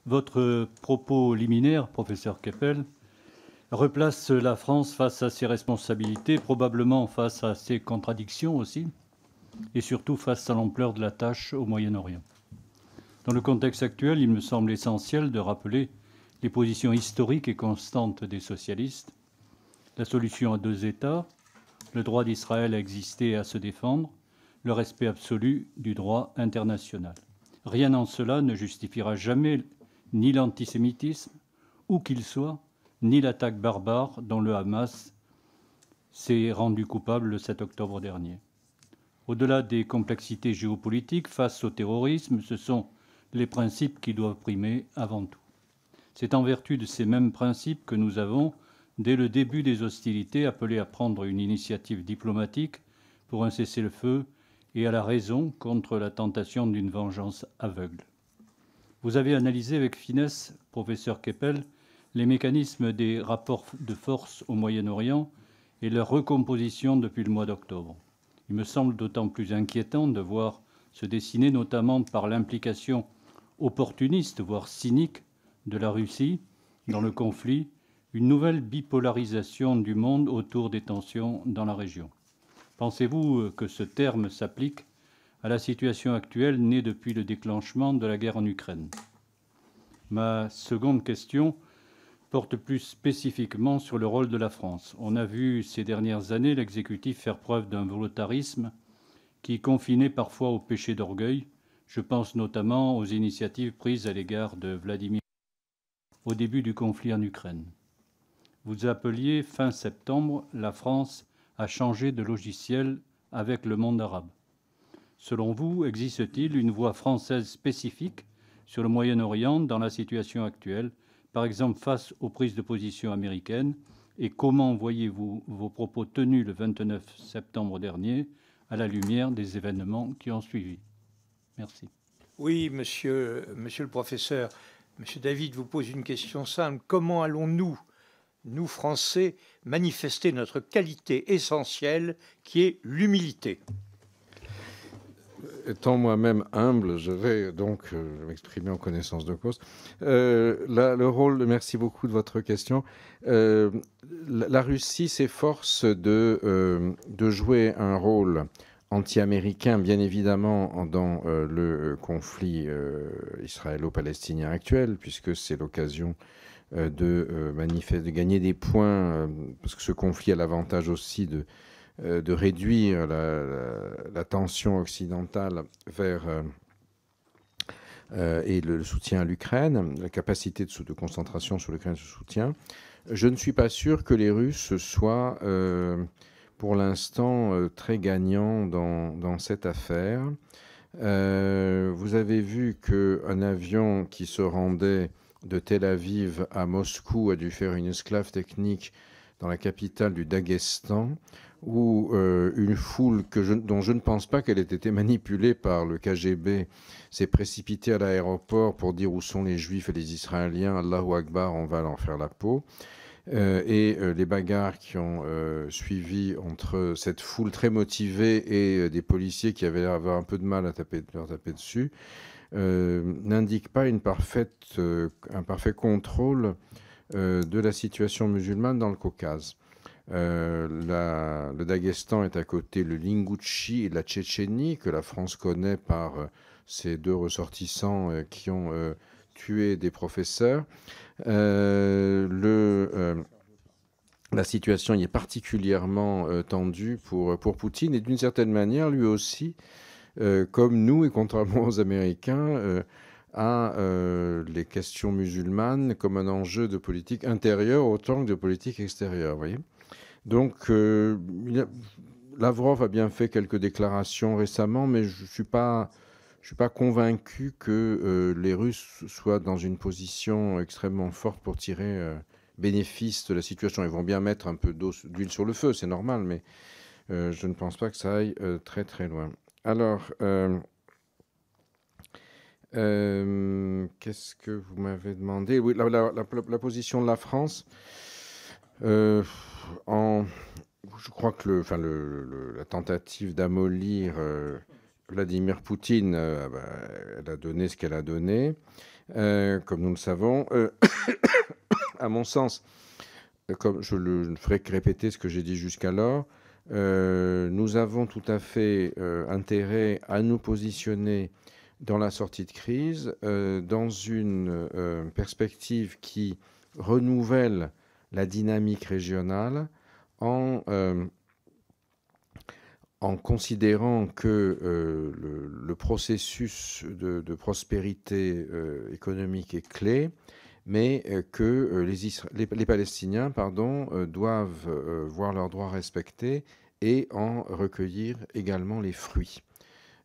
Votre propos liminaire, professeur Keppel, replace la France face à ses responsabilités, probablement face à ses contradictions aussi, et surtout face à l'ampleur de la tâche au Moyen-Orient. Dans le contexte actuel, il me semble essentiel de rappeler les positions historiques et constantes des socialistes, la solution à deux États, le droit d'Israël à exister et à se défendre, le respect absolu du droit international. Rien en cela ne justifiera jamais ni l'antisémitisme, où qu'il soit, ni l'attaque barbare dont le Hamas s'est rendu coupable le 7 octobre dernier. Au-delà des complexités géopolitiques face au terrorisme, ce sont les principes qui doivent primer avant tout. C'est en vertu de ces mêmes principes que nous avons, dès le début des hostilités, appelé à prendre une initiative diplomatique pour un cessez-le-feu et à la raison contre la tentation d'une vengeance aveugle. Vous avez analysé avec finesse, professeur Keppel, les mécanismes des rapports de force au Moyen-Orient et leur recomposition depuis le mois d'octobre. Il me semble d'autant plus inquiétant de voir se dessiner, notamment par l'implication opportuniste, voire cynique, de la Russie dans le conflit, une nouvelle bipolarisation du monde autour des tensions dans la région. Pensez-vous que ce terme s'applique à la situation actuelle née depuis le déclenchement de la guerre en Ukraine? Ma seconde question porte plus spécifiquement sur le rôle de la France. On a vu ces dernières années l'exécutif faire preuve d'un volontarisme qui confinait parfois au péché d'orgueil. Je pense notamment aux initiatives prises à l'égard de Vladimir au début du conflit en Ukraine. Vous appeliez fin septembre la France à changer de logiciel avec le monde arabe. Selon vous, existe-t-il une voie française spécifique sur le Moyen-Orient dans la situation actuelle, par exemple face aux prises de position américaines, et comment voyez-vous vos propos tenus le 29 septembre dernier à la lumière des événements qui ont suivi? Merci. Oui, monsieur le professeur, monsieur David vous pose une question simple. Comment allons-nous, nous Français, manifester notre qualité essentielle qui est l'humilité? Étant moi-même humble, je vais donc m'exprimer en connaissance de cause. Le rôle, merci beaucoup de votre question. La Russie s'efforce de jouer un rôle anti-américain, bien évidemment, dans le conflit israélo-palestinien actuel, puisque c'est l'occasion de gagner des points, parce que ce conflit a l'avantage aussi de réduire la tension occidentale vers et le soutien à l'Ukraine, la capacité de concentration sur l'Ukraine de soutien. Je ne suis pas sûr que les Russes soient, pour l'instant, très gagnants dans cette affaire. Vous avez vu qu'un avion qui se rendait de Tel Aviv à Moscou a dû faire une esclave technique dans la capitale du Daghestan, où une foule dont je ne pense pas qu'elle ait été manipulée par le KGB s'est précipitée à l'aéroport pour dire où sont les Juifs et les Israéliens, Allahu Akbar, on va leur faire la peau. Et les bagarres qui ont suivi entre cette foule très motivée et des policiers qui avaient l'air d'avoir un peu de mal à leur taper dessus n'indiquent pas un parfait contrôle de la situation musulmane dans le Caucase. Le Daghestan est à côté, le Lingouchi et la Tchétchénie, que la France connaît par ces deux ressortissants qui ont tué des professeurs. La situation y est particulièrement tendue pour Poutine, et d'une certaine manière, lui aussi, comme nous et contrairement aux Américains, a les questions musulmanes comme un enjeu de politique intérieure autant que de politique extérieure. Vous voyez. Donc, Lavrov a bien fait quelques déclarations récemment, mais je ne suis pas convaincu que les Russes soient dans une position extrêmement forte pour tirer bénéfice de la situation. Ils vont bien mettre un peu d'huile sur le feu, c'est normal, mais je ne pense pas que ça aille très très loin. Alors, qu'est-ce que vous m'avez demandé? Oui, la position de la France. Je crois que la tentative d'amollir Vladimir Poutine, elle a donné ce qu'elle a donné. comme nous le savons. À mon sens, comme je ne ferai que répéter ce que j'ai dit jusqu'alors, nous avons tout à fait intérêt à nous positionner dans la sortie de crise, dans une perspective qui renouvelle la dynamique régionale en considérant que le processus de prospérité économique est clé, mais que les Palestiniens doivent voir leurs droits respectés et en recueillir également les fruits.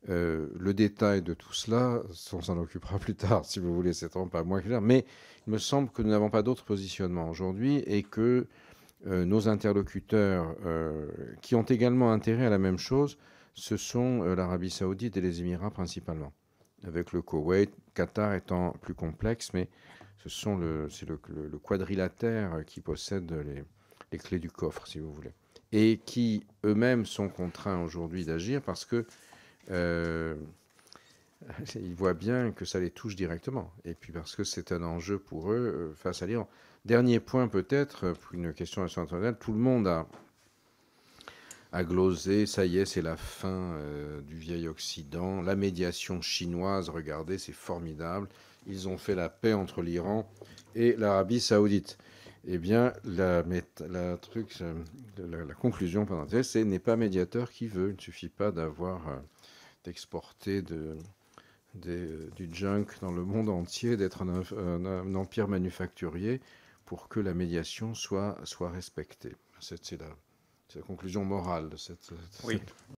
Le détail de tout cela, on s'en occupera plus tard, si vous voulez, c'est pas moins clair, mais il me semble que nous n'avons pas d'autre positionnement aujourd'hui et que nos interlocuteurs, qui ont également intérêt à la même chose, ce sont l'Arabie saoudite et les Émirats principalement, avec le Koweït, Qatar étant plus complexe, mais c'est le quadrilatère qui possède les clés du coffre, si vous voulez, et qui eux-mêmes sont contraints aujourd'hui d'agir parce que ils voient bien que ça les touche directement, et puis parce que c'est un enjeu pour eux face à l'Iran. Dernier point peut-être, pour une question internationale, tout le monde a glosé, ça y est, c'est la fin du vieil Occident, la médiation chinoise, regardez, c'est formidable, ils ont fait la paix entre l'Iran et l'Arabie saoudite. Eh bien, la conclusion, c'est n'est pas médiateur qui veut, il ne suffit pas d'exporter du junk dans le monde entier, d'être un empire manufacturier pour que la médiation soit respectée. C'est la conclusion morale de cette... Oui.